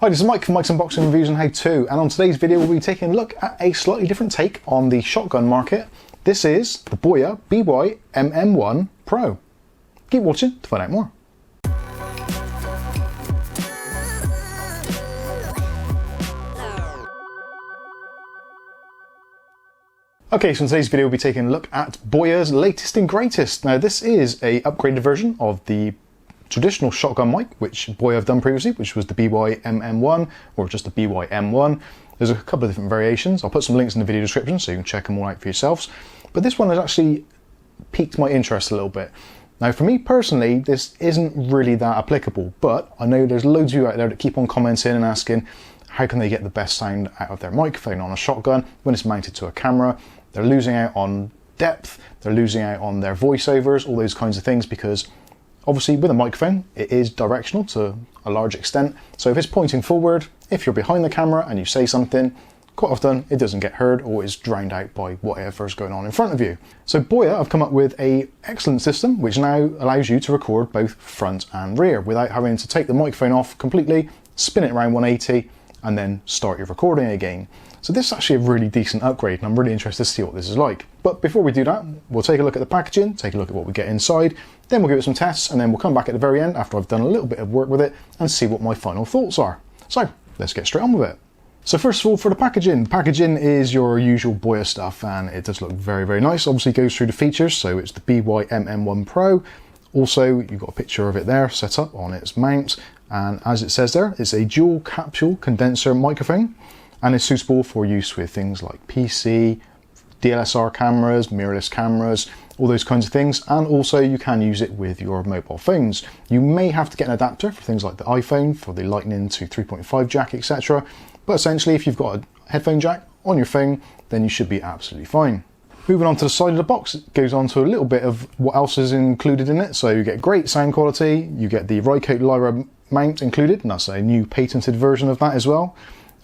Hi, this is Mike from Mike's Unboxing Reviews and How To, and on today's video we'll be taking a look at a slightly different take on the shotgun market. This is the BOYA by-MM1 PRO. Keep watching to find out more. Okay, so in today's video we'll be taking a look at BOYA's latest and greatest. Now this is a upgraded version of the traditional shotgun mic, which BOYA have done previously, which was the BY-MM1 or just the BY-M1. There's a couple of different variations. I'll put some links in the video description so you can check them all out for yourselves. But this one has actually piqued my interest a little bit. Now for me personally, this isn't really that applicable, but I know there's loads of you out there that keep on commenting and asking how can they get the best sound out of their microphone on a shotgun when it's mounted to a camera. They're losing out on depth, they're losing out on their voiceovers, all those kinds of things, because obviously with a microphone, it is directional to a large extent. So if it's pointing forward, if you're behind the camera and you say something, quite often it doesn't get heard or is drowned out by whatever's going on in front of you. So BOYA have come up with an excellent system which now allows you to record both front and rear without having to take the microphone off completely, spin it around 180 and then start your recording again. So this is actually a really decent upgrade and I'm really interested to see what this is like. But before we do that, we'll take a look at the packaging, take a look at what we get inside, then we'll give it some tests and then we'll come back at the very end after I've done a little bit of work with it and see what my final thoughts are. So let's get straight on with it. So first of all, for the packaging is your usual BOYA stuff and it does look very, very nice. Obviously goes through the features, so it's the by-MM1 PRO. Also, you've got a picture of it there set up on its mount, and as it says there, it's a dual-capsule condenser microphone and is suitable for use with things like PC, DSLR cameras, mirrorless cameras, all those kinds of things, and also you can use it with your mobile phones. You may have to get an adapter for things like the iPhone, for the Lightning to 3.5 jack, etc. But essentially, if you've got a headphone jack on your phone, then you should be absolutely fine. Moving on to the side of the box, it goes on to a little bit of what else is included in it. So you get great sound quality, you get the Rycote Lyre mount included, and that's a new patented version of that as well.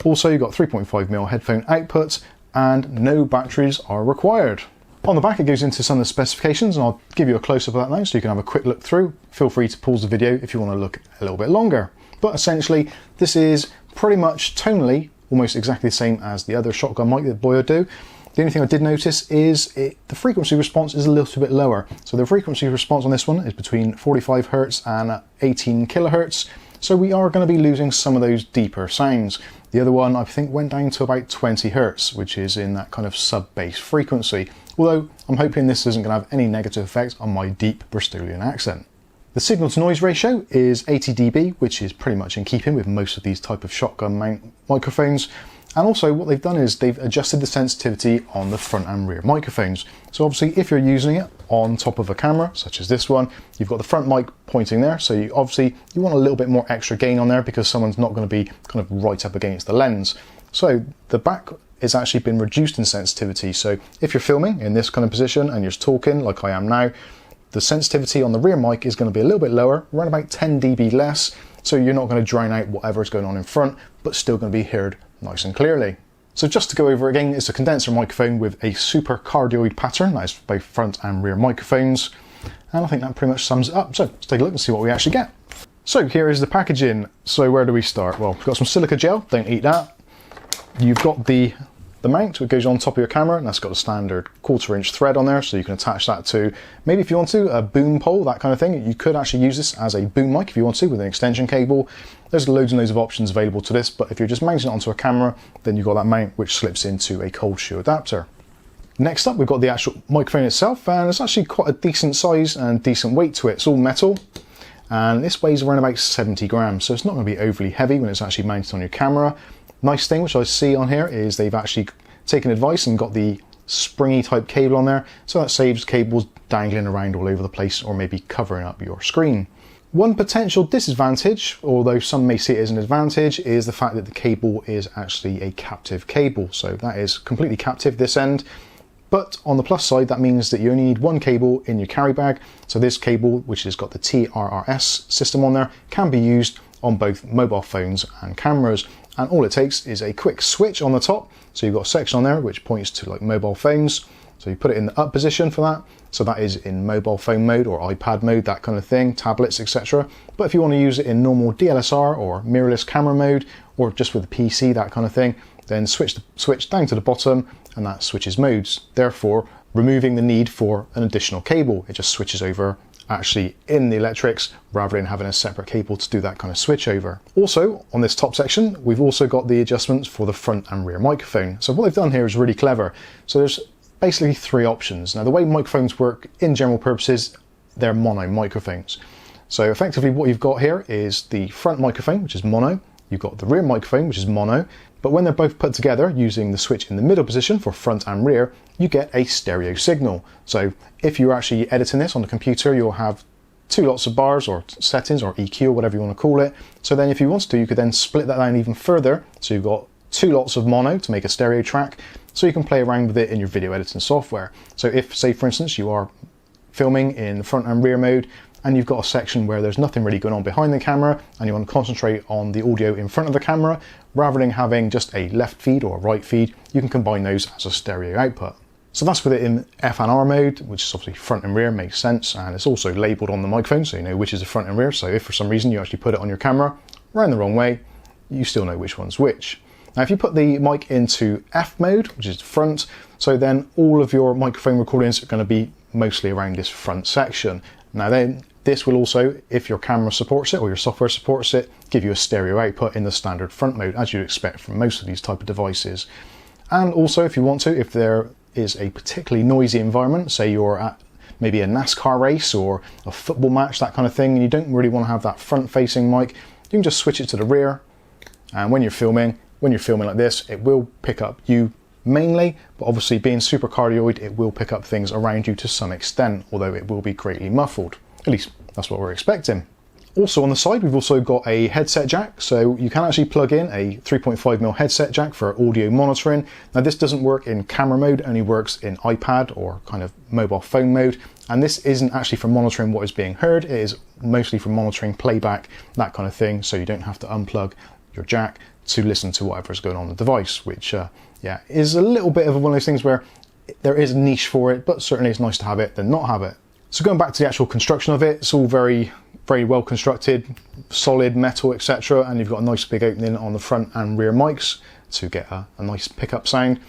Also, you've got 3.5mm headphone outputs, and no batteries are required. On the back it goes into some of the specifications and I'll give you a close-up of that now so you can have a quick look through. Feel free to pause the video if you want to look a little bit longer. But essentially this is pretty much tonally almost exactly the same as the other shotgun mic that BOYA do. The only thing I did notice is the frequency response is a little bit lower. So the frequency response on this one is between 45 Hz and 18 kHz. So we are going to be losing some of those deeper sounds. The other one I think went down to about 20 Hz, which is in that kind of sub-bass frequency. Although I'm hoping this isn't going to have any negative effect on my deep Bristolian accent. The signal to noise ratio is 80 dB, which is pretty much in keeping with most of these type of shotgun mount microphones. And also what they've done is they've adjusted the sensitivity on the front and rear microphones. So obviously if you're using it on top of a camera, such as this one, you've got the front mic pointing there. So you want a little bit more extra gain on there because someone's not going to be kind of right up against the lens. So the back has actually been reduced in sensitivity. So if you're filming in this kind of position and you're talking like I am now, the sensitivity on the rear mic is going to be a little bit lower, around about 10 dB less. So you're not going to drown out whatever's going on in front, but still going to be heard nice and clearly. So just to go over again, it's a condenser microphone with a super-cardioid pattern. That's both front and rear microphones. And I think that pretty much sums it up. So let's take a look and see what we actually get. So here is the packaging. So where do we start? Well, we've got some silica gel, don't eat that. You've got the mount, which goes on top of your camera, and that's got a standard 1/4 inch thread on there, so you can attach that to, maybe if you want to, a boom pole, that kind of thing. You could actually use this as a boom mic if you want to, with an extension cable. There's loads and loads of options available to this, but if you're just mounting it onto a camera, then you've got that mount which slips into a cold shoe adapter. Next up, we've got the actual microphone itself, and it's actually quite a decent size and decent weight to it. It's all metal, and this weighs around about 70 grams, so it's not going to be overly heavy when it's actually mounted on your camera. Nice thing which I see on here is they've actually taken advice and got the springy type cable on there, so that saves cables dangling around all over the place or maybe covering up your screen. One potential disadvantage, although some may see it as an advantage, is the fact that the cable is actually a captive cable. So that is completely captive this end. But on the plus side, that means that you only need one cable in your carry bag. So this cable, which has got the DSLRS system on there, can be used on both mobile phones and cameras. And all it takes is a quick switch on the top. So you've got a section on there which points to like mobile phones. So you put it in the up position for that. So that is in mobile phone mode or iPad mode, that kind of thing, tablets, etc. But if you want to use it in normal DSLR or mirrorless camera mode, or just with a PC, that kind of thing, then switch the switch down to the bottom and that switches modes. Therefore, removing the need for an additional cable. It just switches over actually in the electrics rather than having a separate cable to do that kind of switch over. Also, on this top section, we've also got the adjustments for the front and rear microphone. So what they've done here is really clever. So there's basically three options. Now, the way microphones work in general purposes, they're mono microphones. So effectively what you've got here is the front microphone, which is mono. You've got the rear microphone, which is mono. But when they're both put together using the switch in the middle position for front and rear, you get a stereo signal. So if you're actually editing this on the computer, you'll have two lots of bars or settings or EQ or whatever you want to call it. So then if you want to, you could then split that down even further. So you've got two lots of mono to make a stereo track, so you can play around with it in your video editing software. So if, say for instance, you are filming in front and rear mode, and you've got a section where there's nothing really going on behind the camera and you want to concentrate on the audio in front of the camera, rather than having just a left feed or a right feed, you can combine those as a stereo output. So that's with it in F&R mode, which is obviously front and rear, makes sense, and it's also labelled on the microphone so you know which is the front and rear. So if for some reason you actually put it on your camera around the wrong way, you still know which one's which. Now if you put the mic into F mode, which is front, so then all of your microphone recordings are going to be mostly around this front section. Now then, this will also, if your camera supports it or your software supports it, give you a stereo output in the standard front mode, as you'd expect from most of these type of devices. And also, if you want to, if there is a particularly noisy environment, say you're at maybe a NASCAR race or a football match, that kind of thing, and you don't really want to have that front-facing mic, you can just switch it to the rear. And when you're filming like this, it will pick up you mainly, but obviously being super-cardioid, it will pick up things around you to some extent, although it will be greatly muffled. At least that's what we're expecting. Also on the side, we've also got a headset jack, so you can actually plug in a 3.5mm headset jack for audio monitoring. Now this doesn't work in camera mode, only works in iPad or kind of mobile phone mode, and this isn't actually for monitoring what is being heard, it is mostly for monitoring playback, that kind of thing, so you don't have to unplug your jack to listen to whatever is going on the device, which yeah, is a little bit of one of those things where there is a niche for it, but certainly it's nice to have it than not have it. So going back to the actual construction of it, it's all very well constructed, solid metal, etc. And you've got a nice big opening on the front and rear mics to get a nice pickup sound.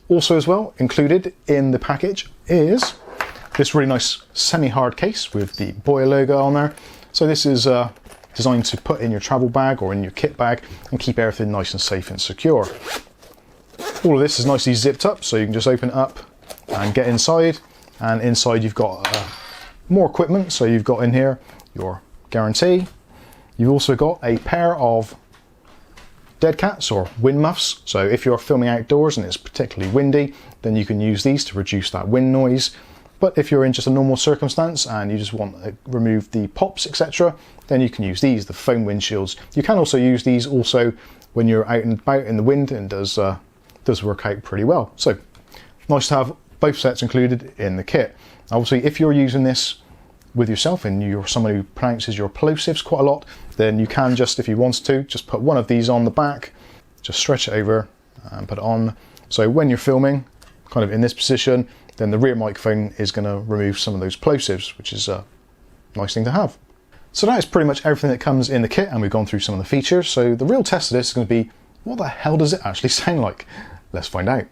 Also as well, included in the package is this really nice semi-hard case with the BOYA logo on there. So this is designed to put in your travel bag or in your kit bag and keep everything nice and safe and secure. All of this is nicely zipped up, so you can just open it up and get inside. And inside you've got more equipment, so you've got in here your guarantee. You've also got a pair of dead cats or wind muffs, so if you're filming outdoors and it's particularly windy, then you can use these to reduce that wind noise. But if you're in just a normal circumstance and you just want to remove the pops, etc., then you can use these, the foam windshields. You can also use these also when you're out and about in the wind, and does work out pretty well. So nice to have both sets included in the kit. Obviously, if you're using this with yourself and you're someone who pronounces your plosives quite a lot, then you can just, if you want to, just put one of these on the back, just stretch it over and put it on. So when you're filming, kind of in this position, then the rear microphone is going to remove some of those plosives, which is a nice thing to have. So that is pretty much everything that comes in the kit, and we've gone through some of the features. So the real test of this is going to be, what the hell does it actually sound like? Let's find out.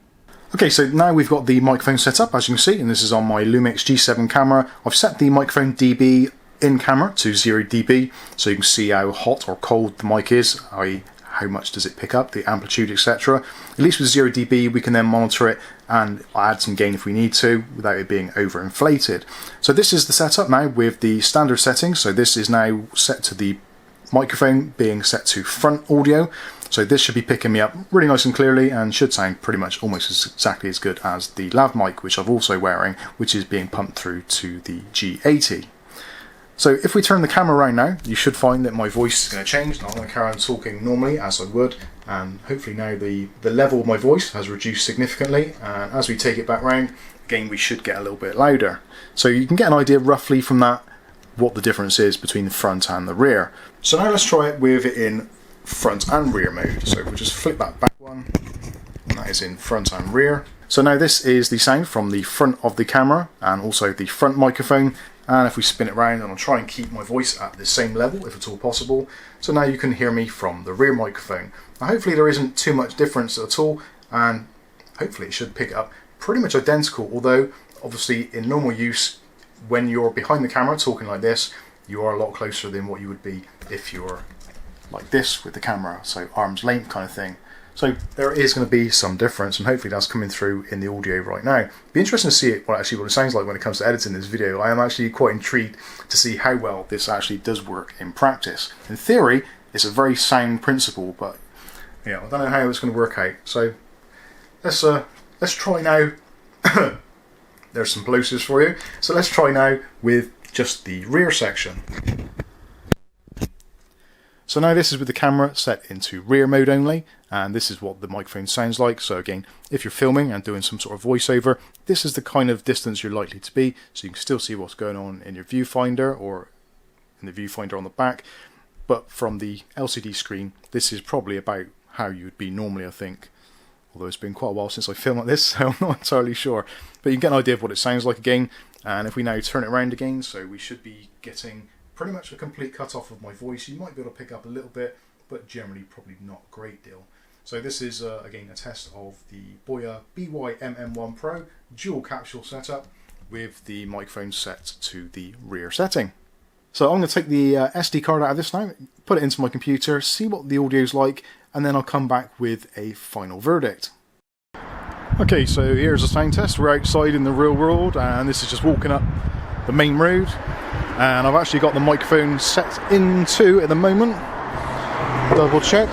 Okay, so now we've got the microphone set up, as you can see, and this is on my Lumix G7 camera. I've set the microphone dB in camera to 0 dB, so you can see how hot or cold the mic is, i.e. how much does it pick up, the amplitude, etc. At least with 0 dB, we can then monitor it and add some gain if we need to, without it being overinflated. So this is the setup now with the standard settings. So this is now set to the microphone being set to front audio. So this should be picking me up really nice and clearly and should sound pretty much almost exactly as good as the lav mic, which I'm also wearing, which is being pumped through to the G80. So if we turn the camera around now, you should find that my voice is going to change, and I'm going to carry on talking normally as I would, and hopefully now the level of my voice has reduced significantly, and as we take it back round, again we should get a little bit louder. So you can get an idea roughly from that what the difference is between the front and the rear. So now let's try it with it in front and rear mode. So we'll just flip that back one, and that is in front and rear. So now this is the sound from the front of the camera and also the front microphone. And if we spin it around, and I'll try and keep my voice at the same level if at all possible. So now you can hear me from the rear microphone. Now hopefully there isn't too much difference at all, and hopefully it should pick it up pretty much identical, although obviously in normal use, when you're behind the camera talking like this, you are a lot closer than what you would be if you're like this with the camera, so arm's length kind of thing. So there is going to be some difference, and hopefully that's coming through in the audio right now. Be interesting to see what it sounds like when it comes to editing this video. I am actually quite intrigued to see how well this actually does work in practice. In theory, it's a very sound principle, but yeah, I don't know how it's going to work out. So let's try now. There's some plosives for you. So let's try now with just the rear section. So now this is with the camera set into rear mode only, and this is what the microphone sounds like. So again, if you're filming and doing some sort of voiceover, this is the kind of distance you're likely to be, so you can still see what's going on in your viewfinder or in the viewfinder on the back. But from the LCD screen, this is probably about how you would be normally, I think. Although it's been quite a while since I filmed like this, so I'm not entirely sure. But you can get an idea of what it sounds like again. And if we now turn it around again, so we should be getting pretty much a complete cut off of my voice. You might be able to pick up a little bit, but generally probably not a great deal. So this is again a test of the BOYA BY-MM1 PRO Dual-Capsule setup with the microphone set to the rear setting. So I'm going to take the SD card out of this now, put it into my computer, see what the audio's like, and then I'll come back with a final verdict. Okay, so here's a sound test. We're outside in the real world, and this is just walking up the main road. And I've actually got the microphone set into at the moment. Double check.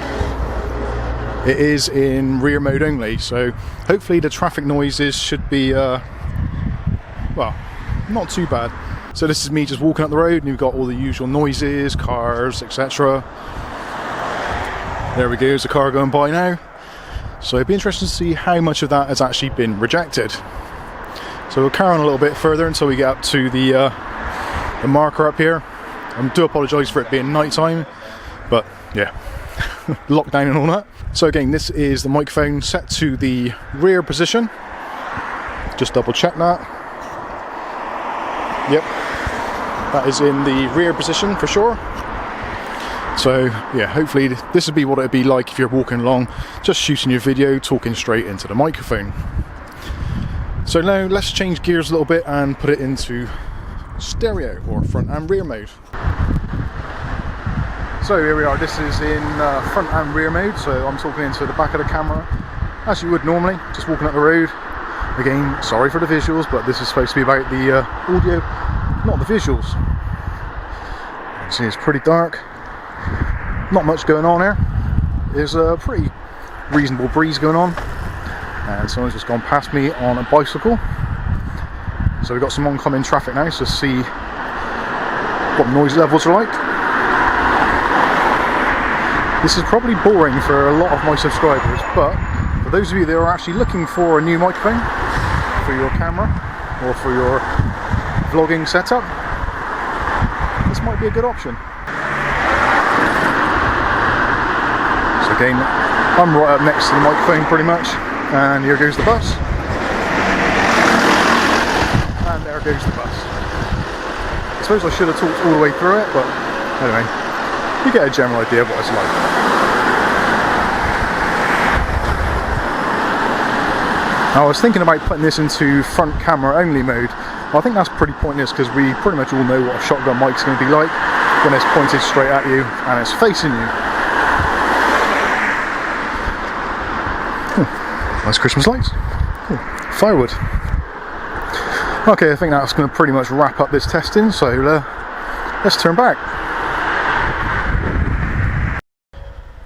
It is in rear mode only, so hopefully the traffic noises should be, well, not too bad. So this is me just walking up the road, and you've got all the usual noises, cars, etc. There we go, there's a car going by now. So it'd be interesting to see how much of that has actually been rejected. So we'll carry on a little bit further until we get up to the marker up here. I do apologise for it being night time, but yeah, lockdown and all that. So again, this is the microphone set to the rear position. Just double check that. Yep, that is in the rear position for sure. So yeah, hopefully this would be what it would be like if you're walking along, just shooting your video, talking straight into the microphone. So now let's change gears a little bit and put it into stereo or front and rear mode. So here we are, this is in front and rear mode, so I'm talking into the back of the camera as you would normally, just walking up the road. Again, sorry for the visuals, but this is supposed to be about the audio, not the visuals. You can see it's pretty dark, not much going on here. There's a pretty reasonable breeze going on, and someone's just gone past me on a bicycle. So we've got some oncoming traffic now, so see what noise levels are like. This is probably boring for a lot of my subscribers, but for those of you that are actually looking for a new microphone for your camera or for your vlogging setup, this might be a good option. So again, I'm right up next to the microphone pretty much, and here goes the bus. And there goes the bus. I suppose I should have talked all the way through it, but anyway, you get a general idea of what it's like. I was thinking about putting this into front camera only mode. I think that's pretty pointless because we pretty much all know what a shotgun mic's going to be like when it's pointed straight at you and it's facing you. Nice Christmas lights. Firewood. Okay, I think that's going to pretty much wrap up this testing, so let's turn back.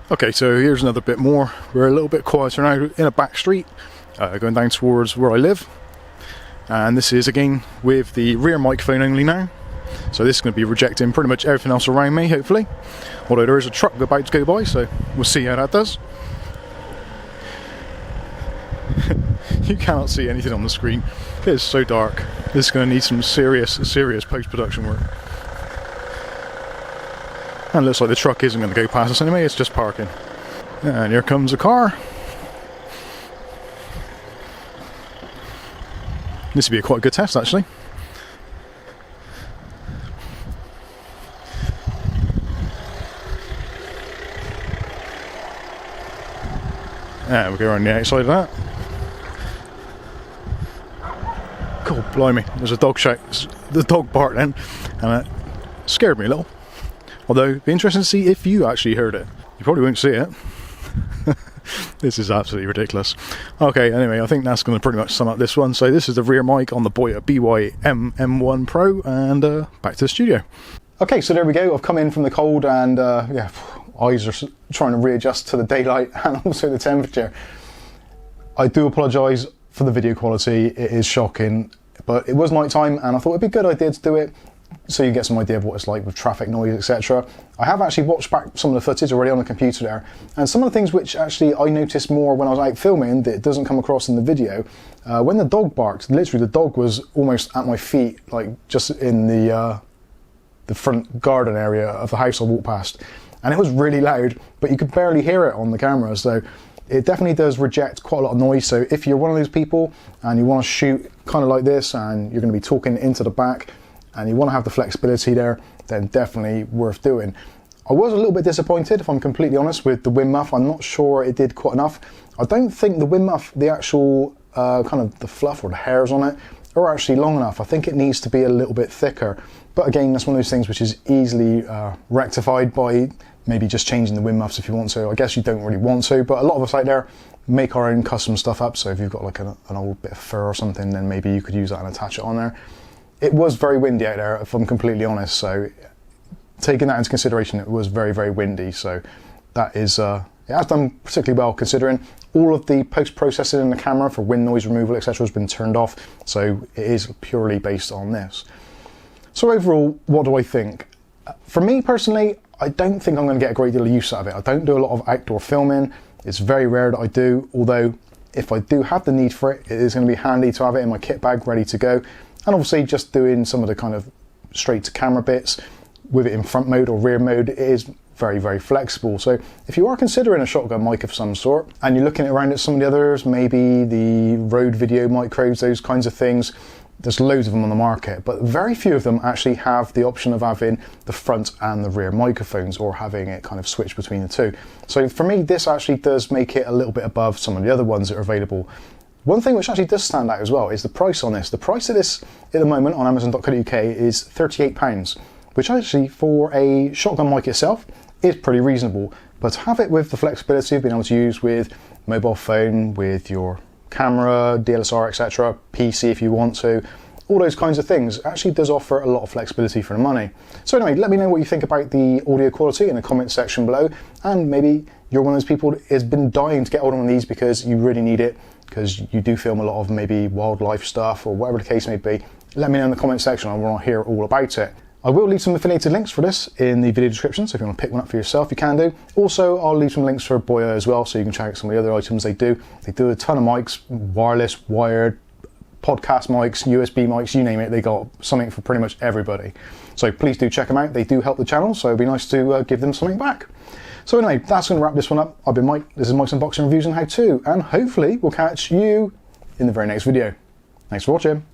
Okay, so here's another bit more. We're a little bit quieter now in a back street, going down towards where I live. And this is again with the rear microphone only now. So this is going to be rejecting pretty much everything else around me, hopefully. Although there is a truck about to go by, so we'll see how that does. You cannot see anything on the screen. It is so dark. This is going to need some serious post-production work. And it looks like the truck isn't going to go past us anyway, it's just parking. And here comes a car. This would be a quite good test actually. Yeah, we'll go around the outside of that. God blimey, there's a dog shout, the dog barked then, and it scared me a little. Although, it'd be interesting to see if you actually heard it. You probably won't see it. This is absolutely ridiculous. Okay, anyway, I think that's going to pretty much sum up this one. So this is the rear mic on the BOYA by-MM1 PRO, and back to the studio. Okay, so there we go. I've come in from the cold, and yeah, eyes are trying to readjust to the daylight and also the temperature. I do apologise for the video quality. It is shocking, but it was night time, and I thought it'd be a good idea to do it so you get some idea of what it's like with traffic noise, etc. I have actually watched back some of the footage already on the computer there, and some of the things which actually I noticed more when I was out filming that doesn't come across in the video. When the dog barked, literally the dog was almost at my feet, like just in the front garden area of the house I walked past, and it was really loud, but you could barely hear it on the camera. So it definitely does reject quite a lot of noise. So if you're one of those people and you want to shoot kind of like this, and you're going to be talking into the back, and you want to have the flexibility there, then definitely worth doing. I was a little bit disappointed, if I'm completely honest, with the wind muff. I'm not sure it did quite enough. I don't think the wind muff, the actual kind of the fluff or the hairs on it, are actually long enough. I think it needs to be a little bit thicker. But again, that's one of those things which is easily rectified by maybe just changing the wind muffs if you want to. I guess you don't really want to, but a lot of us out there make our own custom stuff up. So if you've got like an old bit of fur or something, then maybe you could use that and attach it on there. It was very windy out there, if I'm completely honest, so taking that into consideration, it was very, very windy, so that is, it has done particularly well considering. All of the post-processing in the camera for wind noise removal, etc. has been turned off, so it is purely based on this. So overall, what do I think? For me personally, I don't think I'm going to get a great deal of use out of it. I don't do a lot of outdoor filming. It's very rare that I do, although if I do have the need for it, it is going to be handy to have it in my kit bag ready to go. And obviously just doing some of the kind of straight to camera bits with it in front mode or rear mode, it is very, very flexible. So if you are considering a shotgun mic of some sort and you're looking around at some of the others, maybe the Rode video micros, those kinds of things, there's loads of them on the market, but very few of them actually have the option of having the front and the rear microphones or having it kind of switch between the two. So for me, this actually does make it a little bit above some of the other ones that are available. One thing which actually does stand out as well is the price on this. The price of this at the moment on Amazon.co.uk is £38, which actually for a shotgun mic itself is pretty reasonable. But to have it with the flexibility of being able to use with mobile phone, with your camera, DSLR, etc., PC if you want to, all those kinds of things, actually does offer a lot of flexibility for the money. So anyway, let me know what you think about the audio quality in the comments section below, and maybe you're one of those people that has been dying to get hold of one of these because you really need it, because you do film a lot of maybe wildlife stuff or whatever the case may be. Let me know in the comment section. I want to hear all about it. I will leave some affiliated links for this in the video description, so if you want to pick one up for yourself, you can do. Also, I'll leave some links for BOYA as well, so you can check out some of the other items they do. They do a ton of mics, wireless, wired, podcast mics, USB mics, you name it. They got something for pretty much everybody. So please do check them out. They do help the channel, so it'd be nice to give them something back. So anyway, that's going to wrap this one up. I've been Mike. This is Mike's Unboxing Reviews and How To, and hopefully we'll catch you in the very next video. Thanks for watching.